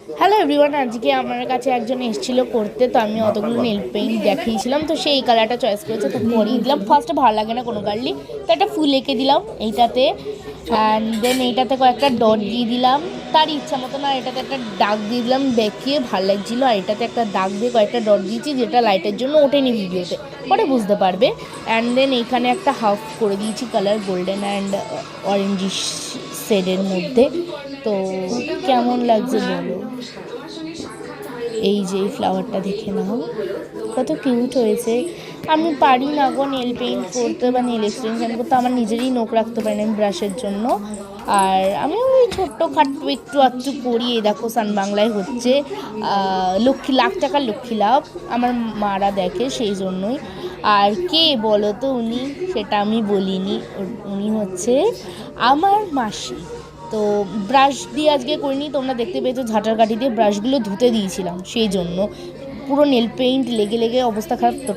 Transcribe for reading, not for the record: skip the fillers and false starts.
Hello everyone, আজকে আমার কাছে একজন এসেছিলো করতে, তো আমি অতগুলো নেল পেইন্ট দেখিয়েছিলাম, তো সেই কালারটা চয়েস করেছে, তো পরিয়ে দিলাম। ফার্স্টে ভালো লাগে না কোনো কার্লি, তো একটা ফুল এঁকে দিলাম এইটাতে, অ্যান্ড দেন এইটাতে কয়েকটা ডট দিয়ে দিলাম তার ইচ্ছা মতো, না এটাতে একটা দাগ দিয়ে দিলাম দেখিয়ে ভালো লাগছিলো, আর এটাতে একটা দাগ দিয়ে কয়েকটা ডট দিয়েছি যেটা লাইটের জন্য ওঠেনি ভিডিওতে, পরে বুঝতে পারবে। অ্যান্ড দেন এইখানে একটা হাফ করে দিয়েছি কালার গোল্ডেন অ্যান্ড অরেঞ্জিশ শেডের মধ্যে। তো কেমন লাগছে বলো? এই যে এই ফ্লাওয়ারটা দেখে নাও, কত কিউট হয়েছে। আমি পারি না গো নেল পেইন্ট করতে বা নেল এক্সটেনশন করতে, আমার নিজেরই নখ রাখতে পারি না আমি ব্রাশের জন্য। আর আমি ওই ছোট্ট খাট্টো একটু আধটু করি। এই দেখো সান বাংলায় হচ্ছে লক্ষ্মী লাখ টাকার লক্ষ্মী লাভ, আমার মারা দেখে সেই জন্যই। আর কে বলো তো উনি, সেটা আমি বলিনি, উনি হচ্ছে আমার মাসি। তো ব্রাশ দিয়ে আজকে করিনি, তোমরা দেখতে পেয়েছো ঝাঁটার কাঠি দিয়ে ব্রাশগুলো ধুতে দিয়েছিলাম, সেই জন্য পুরো নেল পেইন্ট লেগে লেগে অবস্থা খারাপ। তো